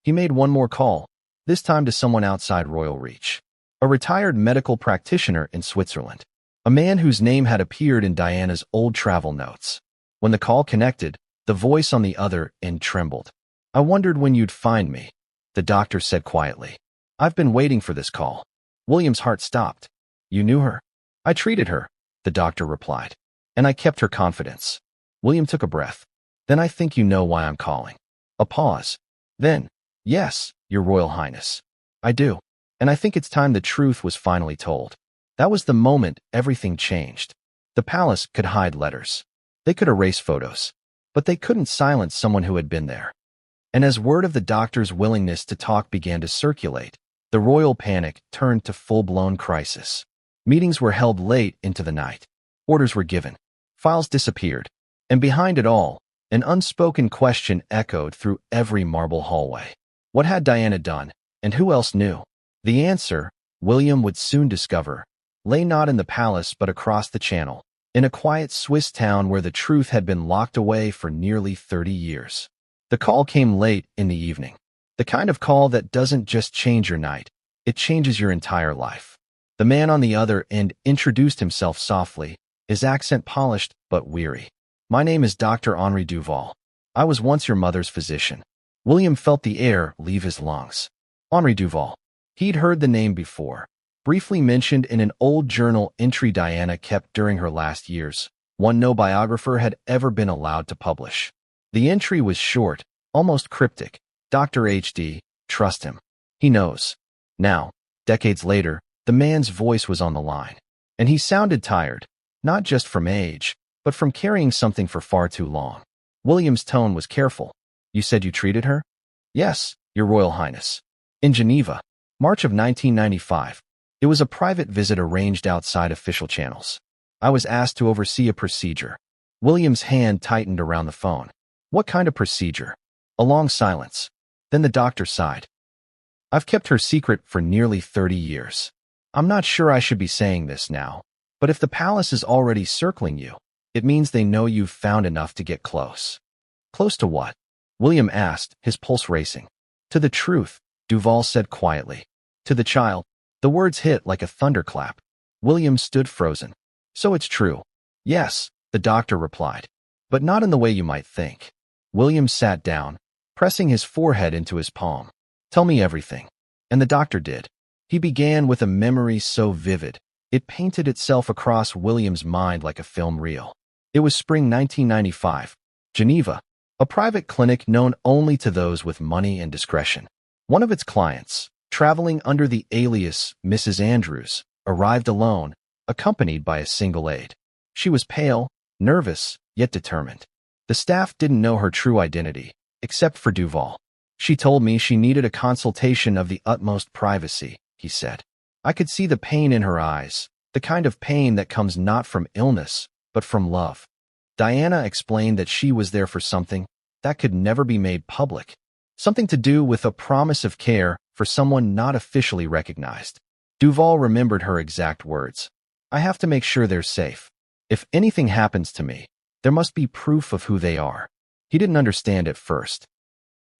He made one more call, this time to someone outside royal reach. A retired medical practitioner in Switzerland. A man whose name had appeared in Diana's old travel notes. When the call connected, the voice on the other end trembled. "I wondered when you'd find me," the doctor said quietly. "I've been waiting for this call." William's heart stopped. "You knew her?" "I treated her," the doctor replied. "And I kept her confidence." William took a breath. "Then I think you know why I'm calling." A pause. Then, "Yes, Your Royal Highness. I do. And I think it's time the truth was finally told." That was the moment everything changed. The palace could hide letters. They could erase photos. But they couldn't silence someone who had been there. And as word of the doctor's willingness to talk began to circulate, the royal panic turned to full-blown crisis. Meetings were held late into the night. Orders were given. Files disappeared. And behind it all, an unspoken question echoed through every marble hallway. What had Diana done, and who else knew? The answer, William would soon discover, lay not in the palace but across the channel, in a quiet Swiss town where the truth had been locked away for nearly 30 years. The call came late in the evening. The kind of call that doesn't just change your night, it changes your entire life. The man on the other end introduced himself softly, his accent polished but weary. "My name is Dr. Henri Duval. I was once your mother's physician." William felt the air leave his lungs. Henri Duval. He'd heard the name before, briefly mentioned in an old journal entry Diana kept during her last years, one no biographer had ever been allowed to publish. The entry was short, almost cryptic. "Dr. H.D., trust him. He knows." Now, decades later, the man's voice was on the line. And he sounded tired, not just from age, but from carrying something for far too long. William's tone was careful. "You said you treated her?" "Yes, Your Royal Highness. In Geneva, March of 1995. It was a private visit arranged outside official channels. I was asked to oversee a procedure." William's hand tightened around the phone. "What kind of procedure?" A long silence. Then the doctor sighed. "I've kept her secret for nearly 30 years. I'm not sure I should be saying this now, but if the palace is already circling you, it means they know you've found enough to get close." "Close to what?" William asked, his pulse racing. "To the truth," Duval said quietly. "To the child." The words hit like a thunderclap. William stood frozen. "So it's true." "Yes," the doctor replied. "But not in the way you might think." William sat down, pressing his forehead into his palm. "Tell me everything." And the doctor did. He began with a memory so vivid, it painted itself across William's mind like a film reel. It was spring 1995. Geneva, a private clinic known only to those with money and discretion. One of its clients, traveling under the alias Mrs. Andrews, arrived alone, accompanied by a single aide. She was pale, nervous, yet determined. The staff didn't know her true identity, except for Duval. "She told me she needed a consultation of the utmost privacy," he said. "I could see the pain in her eyes, the kind of pain that comes not from illness, but from love." Diana explained that she was there for something that could never be made public, something to do with a promise of care for someone not officially recognized. Duval remembered her exact words. "I have to make sure they're safe. If anything happens to me, there must be proof of who they are." He didn't understand at first.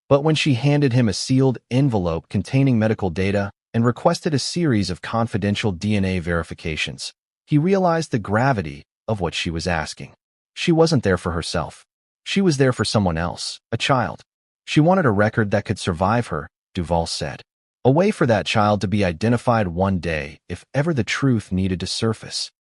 But when she handed him a sealed envelope containing medical data and requested a series of confidential DNA verifications, he realized the gravity of what she was asking. She wasn't there for herself. She was there for someone else, a child. She wanted a record that could survive her, Duval said. A way for that child to be identified one day if ever the truth needed to surface.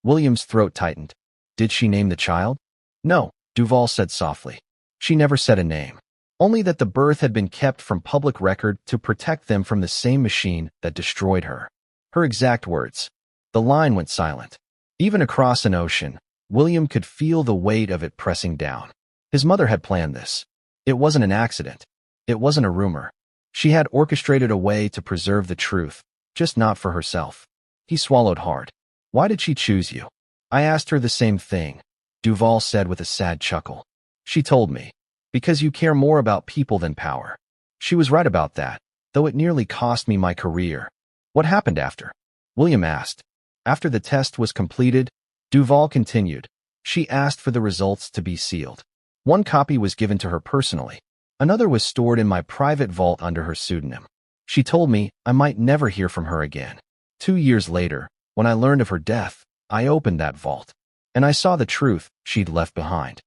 William's throat tightened. "Did she name the child?" "No," Duval said softly. "She never said a name. Only that the birth had been kept from public record to protect them from the same machine that destroyed her." Her exact words. The line went silent. Even across an ocean, William could feel the weight of it pressing down. His mother had planned this. It wasn't an accident. It wasn't a rumor. She had orchestrated a way to preserve the truth, just not for herself. He swallowed hard. "Why did she choose you?" "I asked her the same thing," Duval said with a sad chuckle. "She told me, because you care more about people than power." She was right about that, though it nearly cost me my career. "What happened after?" William asked. "After the test was completed," Duval continued, "she asked for the results to be sealed. One copy was given to her personally. Another was stored in my private vault under her pseudonym. She told me I might never hear from her again. 2 years later, when I learned of her death, I opened that vault, and I saw the truth she'd left behind.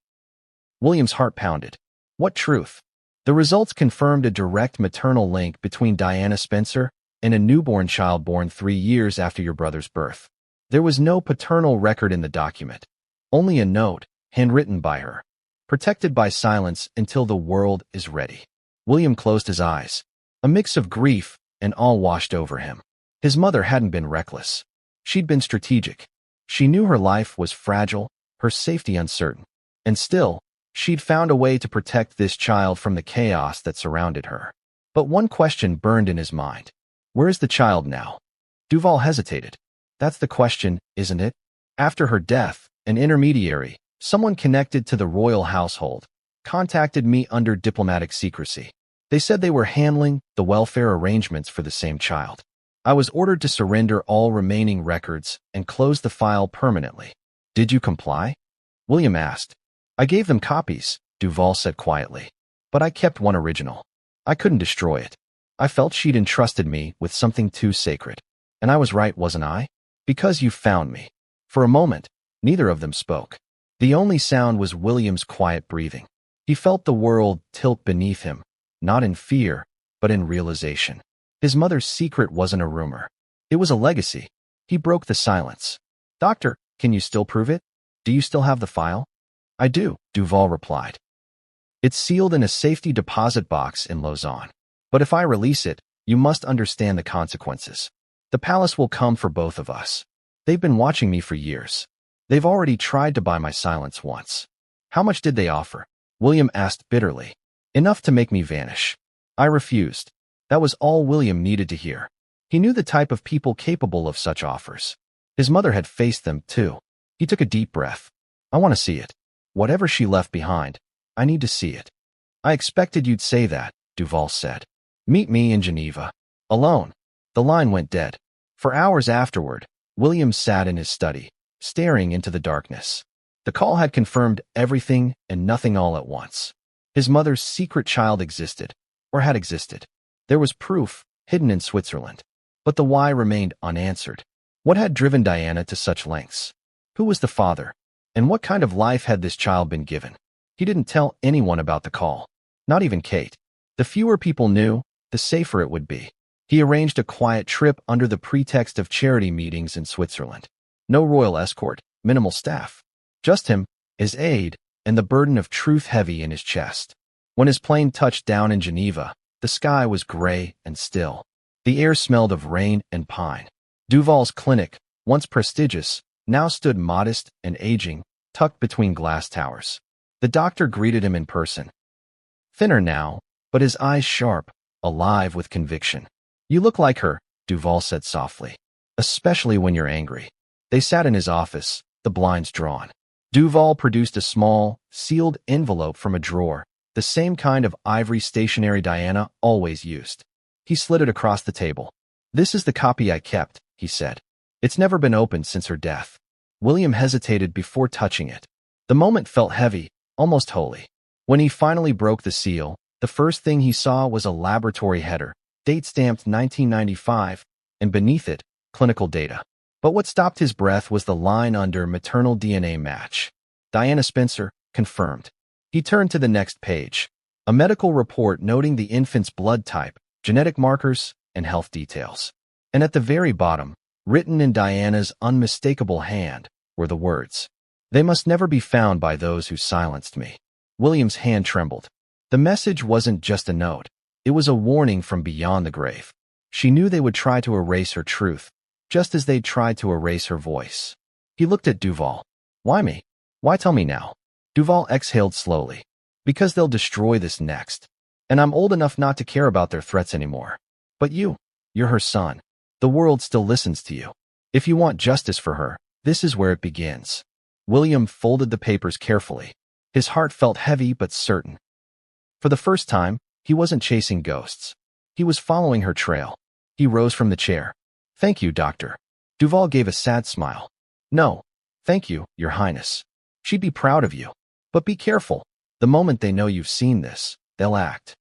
William's heart pounded. What truth? The results confirmed a direct maternal link between Diana Spencer and a newborn child born 3 years after your brother's birth. There was no paternal record in the document, only a note, handwritten by her, protected by silence until the world is ready. William closed his eyes. A mix of grief and awe washed over him. His mother hadn't been reckless. She'd been strategic. She knew her life was fragile, her safety uncertain. And still, she'd found a way to protect this child from the chaos that surrounded her. But one question burned in his mind. Where is the child now? Duval hesitated. That's the question, isn't it? After her death, an intermediary, someone connected to the royal household, contacted me under diplomatic secrecy. They said they were handling the welfare arrangements for the same child. I was ordered to surrender all remaining records and close the file permanently. Did you comply? William asked. I gave them copies, Duval said quietly. But I kept one original. I couldn't destroy it. I felt she'd entrusted me with something too sacred. And I was right, wasn't I? Because you found me. For a moment, neither of them spoke. The only sound was William's quiet breathing. He felt the world tilt beneath him, not in fear, but in realization. His mother's secret wasn't a rumor. It was a legacy. He broke the silence. Doctor, can you still prove it? Do you still have the file? I do, Duval replied. It's sealed in a safety deposit box in Lausanne. But if I release it, you must understand the consequences. The palace will come for both of us. They've been watching me for years. They've already tried to buy my silence once. How much did they offer? William asked bitterly. Enough to make me vanish. I refused. That was all William needed to hear. He knew the type of people capable of such offers. His mother had faced them, too. He took a deep breath. I want to see it. Whatever she left behind, I need to see it. I expected you'd say that, Duval said. Meet me in Geneva. Alone. The line went dead. For hours afterward, William sat in his study, staring into the darkness. The call had confirmed everything and nothing all at once. His mother's secret child existed, or had existed. There was proof, hidden in Switzerland. But the why remained unanswered. What had driven Diana to such lengths? Who was the father? And what kind of life had this child been given? He didn't tell anyone about the call. Not even Kate. The fewer people knew, the safer it would be. He arranged a quiet trip under the pretext of charity meetings in Switzerland. No royal escort, minimal staff. Just him, his aide, and the burden of truth heavy in his chest. When his plane touched down in Geneva, the sky was gray and still. The air smelled of rain and pine. Duval's clinic, once prestigious, now stood modest and aging, tucked between glass towers. The doctor greeted him in person. Thinner now, but his eyes sharp, alive with conviction. You look like her, Duval said softly. Especially when you're angry. They sat in his office, the blinds drawn. Duval produced a small, sealed envelope from a drawer, the same kind of ivory stationery Diana always used. He slid it across the table. This is the copy I kept, he said. It's never been opened since her death. William hesitated before touching it. The moment felt heavy, almost holy. When he finally broke the seal, the first thing he saw was a laboratory header, date-stamped 1995, and beneath it, clinical data. But what stopped his breath was the line under maternal DNA match. Diana Spencer, confirmed. He turned to the next page. A medical report noting the infant's blood type, genetic markers, and health details. And at the very bottom, written in Diana's unmistakable hand, were the words, "They must never be found by those who silenced me." William's hand trembled. The message wasn't just a note. It was a warning from beyond the grave. She knew they would try to erase her truth, just as they'd tried to erase her voice. He looked at Duval. Why me? Why tell me now? Duval exhaled slowly. Because they'll destroy this next. And I'm old enough not to care about their threats anymore. But you're her son. The world still listens to you. If you want justice for her, this is where it begins. William folded the papers carefully. His heart felt heavy but certain. For the first time, he wasn't chasing ghosts. He was following her trail. He rose from the chair. Thank you, Doctor. Duval gave a sad smile. No, thank you, Your Highness. She'd be proud of you. But be careful. The moment they know you've seen this, they'll act.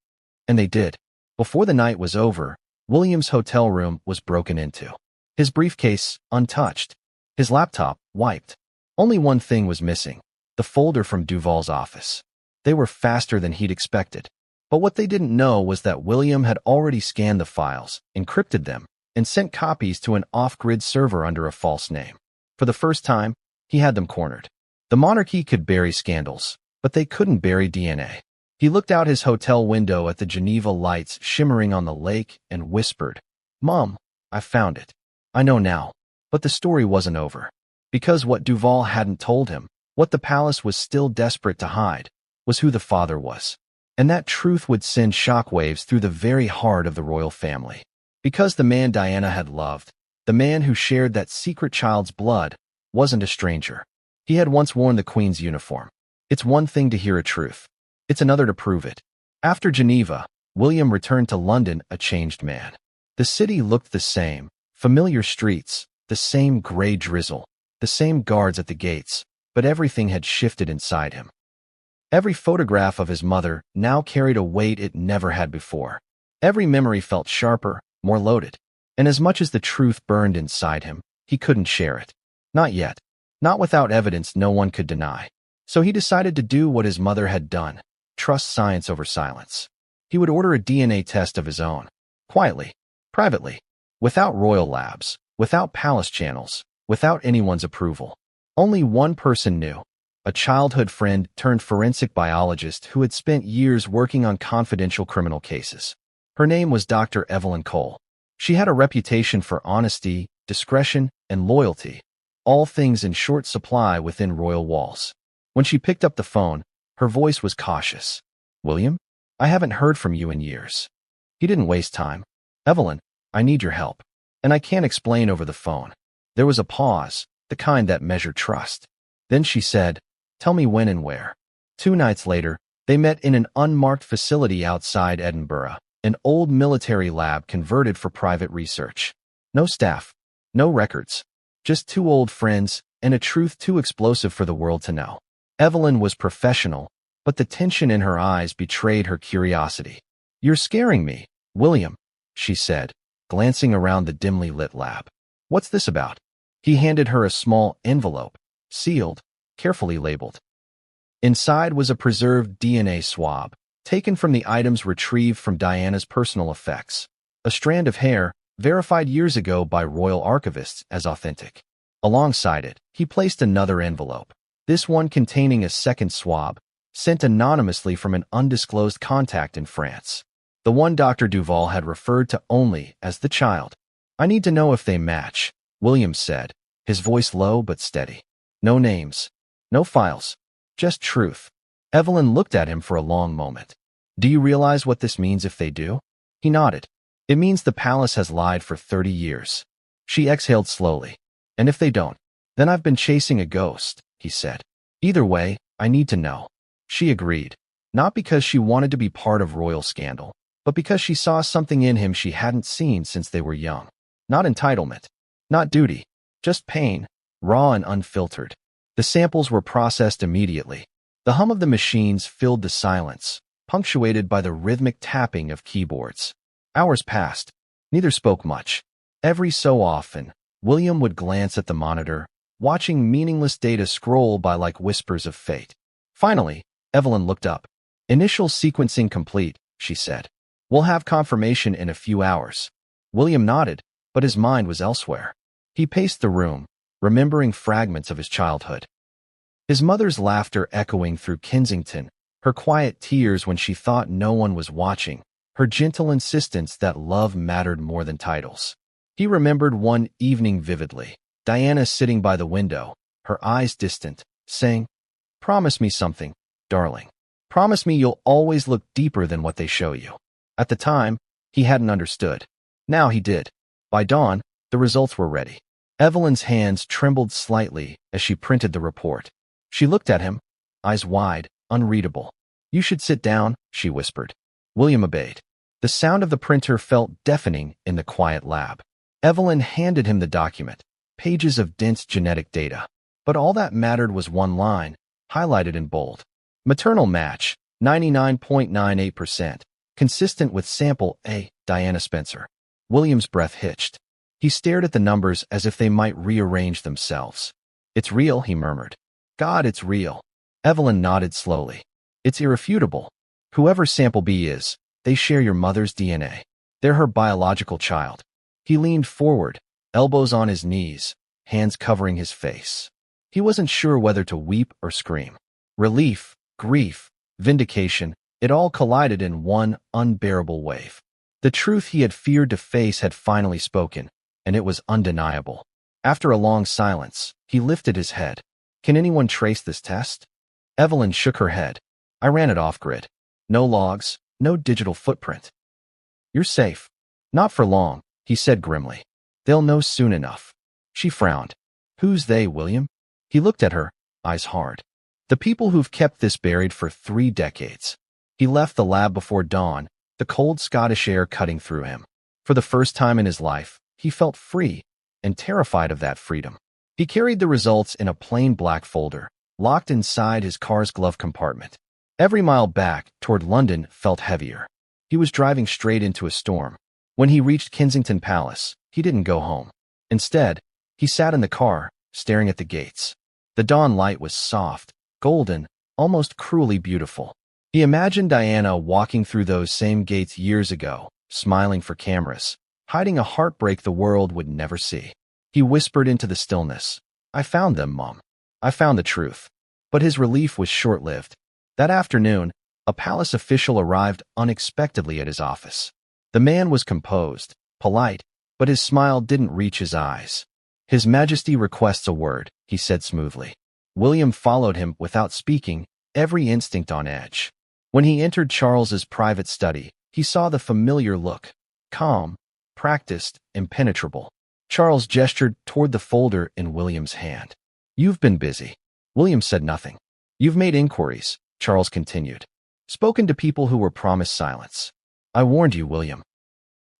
And they did. Before the night was over, William's hotel room was broken into. His briefcase untouched. His laptop wiped. Only one thing was missing: the folder from Duval's office. They were faster than he'd expected. But what they didn't know was that William had already scanned the files, encrypted them, and sent copies to an off-grid server under a false name. For the first time, he had them cornered. The monarchy could bury scandals, but they couldn't bury DNA. He looked out his hotel window at the Geneva lights shimmering on the lake and whispered, "Mom, I found it. I know now." But the story wasn't over. Because what Duval hadn't told him, what the palace was still desperate to hide, was who the father was. And that truth would send shockwaves through the very heart of the royal family. Because the man Diana had loved, the man who shared that secret child's blood, wasn't a stranger. He had once worn the Queen's uniform. It's one thing to hear a truth. It's another to prove it. After Geneva, William returned to London a changed man. The city looked the same: familiar streets, the same gray drizzle, the same guards at the gates, but everything had shifted inside him. Every photograph of his mother now carried a weight it never had before. Every memory felt sharper, more loaded. And as much as the truth burned inside him, he couldn't share it. Not yet. Not without evidence no one could deny. So he decided to do what his mother had done: trust science over silence. He would order a DNA test of his own. Quietly. Privately. Without royal labs. Without palace channels. Without anyone's approval. Only one person knew. A childhood friend turned forensic biologist who had spent years working on confidential criminal cases. Her name was Dr. Evelyn Cole. She had a reputation for honesty, discretion, and loyalty, all things in short supply within royal walls. When she picked up the phone, her voice was cautious. "William? I haven't heard from you in years." He didn't waste time. "Evelyn, I need your help. And I can't explain over the phone." There was a pause, the kind that measured trust. Then she said, "Tell me when and where." 2 nights later, they met in an unmarked facility outside Edinburgh, an old military lab converted for private research. No staff, no records, just 2 old friends and a truth too explosive for the world to know. Evelyn was professional, but the tension in her eyes betrayed her curiosity. "You're scaring me, William," she said, glancing around the dimly lit lab. "What's this about?" He handed her a small envelope, sealed, carefully labeled. Inside was a preserved DNA swab, taken from the items retrieved from Diana's personal effects. A strand of hair, verified years ago by royal archivists as authentic. Alongside it, he placed another envelope, this one containing a second swab, sent anonymously from an undisclosed contact in France. The one Dr. Duval had referred to only as the child. "I need to know if they match," William said, his voice low but steady. "No names. No files. Just truth." Evelyn looked at him for a long moment. "Do you realize what this means if they do?" He nodded. "It means the palace has lied for 30 years. She exhaled slowly. "And if they don't, then I've been chasing a ghost," he said. "Either way, I need to know." She agreed, not because she wanted to be part of royal scandal, but because she saw something in him she hadn't seen since they were young. Not entitlement, not duty, just pain, raw and unfiltered. The samples were processed immediately. The hum of the machines filled the silence, punctuated by the rhythmic tapping of keyboards. Hours passed. Neither spoke much. Every so often, William would glance at the monitor, watching meaningless data scroll by like whispers of fate. Finally, Evelyn looked up. "Initial sequencing complete," she said. "We'll have confirmation in a few hours." William nodded, but his mind was elsewhere. He paced the room, remembering fragments of his childhood. His mother's laughter echoing through Kensington, her quiet tears when she thought no one was watching, her gentle insistence that love mattered more than titles. He remembered one evening vividly, Diana sitting by the window, her eyes distant, saying, "Promise me something, darling. Promise me you'll always look deeper than what they show you." At the time, he hadn't understood. Now he did. By dawn, the results were ready. Evelyn's hands trembled slightly as she printed the report. She looked at him, eyes wide, unreadable. "You should sit down," she whispered. William obeyed. The sound of the printer felt deafening in the quiet lab. Evelyn handed him the document, pages of dense genetic data. But all that mattered was one line, highlighted in bold. Maternal match, 99.98%. Consistent with sample A, Diana Spencer. William's breath hitched. He stared at the numbers as if they might rearrange themselves. It's real, he murmured. God, it's real. Evelyn nodded slowly. It's irrefutable. Whoever sample B is, they share your mother's DNA. They're her biological child. He leaned forward, elbows on his knees, hands covering his face. He wasn't sure whether to weep or scream. Relief, grief, vindication, it all collided in one unbearable wave. The truth he had feared to face had finally spoken, and it was undeniable. After a long silence, he lifted his head. Can anyone trace this test? Evelyn shook her head. I ran it off-grid. No logs, no digital footprint. You're safe. Not for long, he said grimly. They'll know soon enough. She frowned. Who's they, William? He looked at her, eyes hard. The people who've kept this buried for 3 decades. He left the lab before dawn, the cold Scottish air cutting through him. For the first time in his life, he felt free and terrified of that freedom. He carried the results in a plain black folder, locked inside his car's glove compartment. Every mile back toward London felt heavier. He was driving straight into a storm. When he reached Kensington Palace, he didn't go home. Instead, he sat in the car, staring at the gates. The dawn light was soft, golden, almost cruelly beautiful. He imagined Diana walking through those same gates years ago, smiling for cameras, hiding a heartbreak the world would never see. He whispered into the stillness, I found them, Mom. I found the truth. But his relief was short-lived. That afternoon, a palace official arrived unexpectedly at his office. The man was composed, polite, but his smile didn't reach his eyes. His Majesty requests a word, he said smoothly. William followed him without speaking, every instinct on edge. When he entered Charles's private study, he saw the familiar look. Calm, practiced, impenetrable. Charles gestured toward the folder in William's hand. You've been busy. William said nothing. You've made inquiries, Charles continued. Spoken to people who were promised silence. I warned you, William.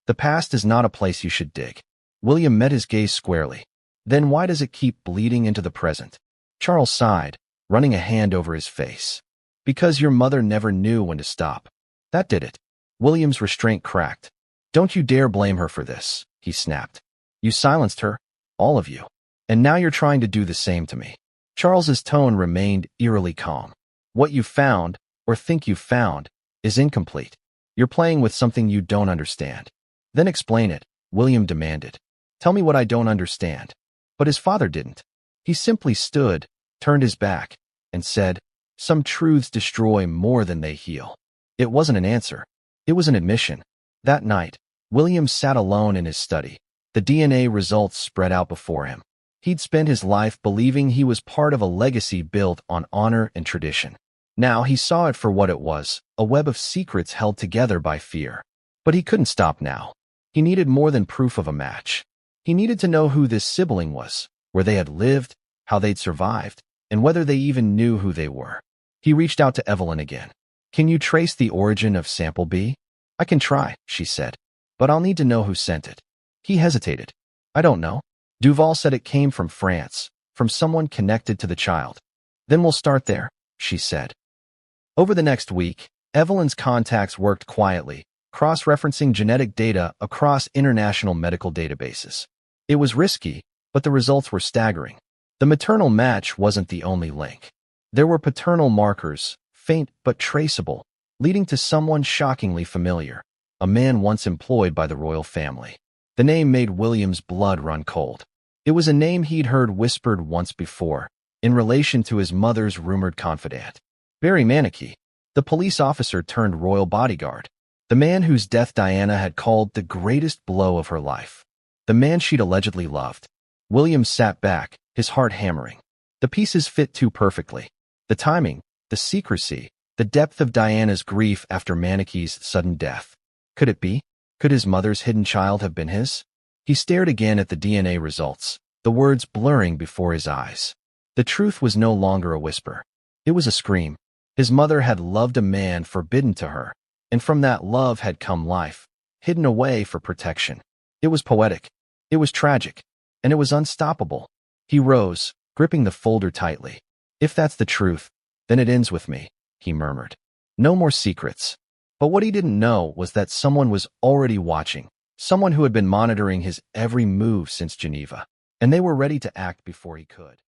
The past is not a place you should dig. William met his gaze squarely. Then why does it keep bleeding into the present? Charles sighed, running a hand over his face. Because your mother never knew when to stop. That did it. William's restraint cracked. Don't you dare blame her for this, he snapped. You silenced her, all of you. And now you're trying to do the same to me. Charles's tone remained eerily calm. What you found, or think you found, is incomplete. You're playing with something you don't understand. Then explain it, William demanded. Tell me what I don't understand. But his father didn't. He simply stood, turned his back, and said, some truths destroy more than they heal. It wasn't an answer. It was an admission. That night, William sat alone in his study. The DNA results spread out before him. He'd spent his life believing he was part of a legacy built on honor and tradition. Now he saw it for what it was, a web of secrets held together by fear. But he couldn't stop now. He needed more than proof of a match. He needed to know who this sibling was, where they had lived, how they'd survived, and whether they even knew who they were. He reached out to Evelyn again. Can you trace the origin of sample B? I can try, she said, but I'll need to know who sent it. He hesitated. I don't know. Duval said it came from France, from someone connected to the child. Then we'll start there, she said. Over the next week, Evelyn's contacts worked quietly, cross-referencing genetic data across international medical databases. It was risky, but the results were staggering. The maternal match wasn't the only link. There were paternal markers, faint but traceable, leading to someone shockingly familiar, a man once employed by the royal family. The name made William's blood run cold. It was a name he'd heard whispered once before, in relation to his mother's rumored confidant. Barry Monarchy, the police officer turned royal bodyguard. The man whose death Diana had called the greatest blow of her life. The man she'd allegedly loved. William sat back, his heart hammering. The pieces fit too perfectly. The timing, the secrecy, the depth of Diana's grief after Monarchy's sudden death. Could it be? Could his mother's hidden child have been his? He stared again at the DNA results, the words blurring before his eyes. The truth was no longer a whisper. It was a scream. His mother had loved a man forbidden to her, and from that love had come life, hidden away for protection. It was poetic. It was tragic. And it was unstoppable. He rose, gripping the folder tightly. If that's the truth, then it ends with me. he murmured. No more secrets. But what he didn't know was that someone was already watching, someone who had been monitoring his every move since Geneva, and they were ready to act before he could.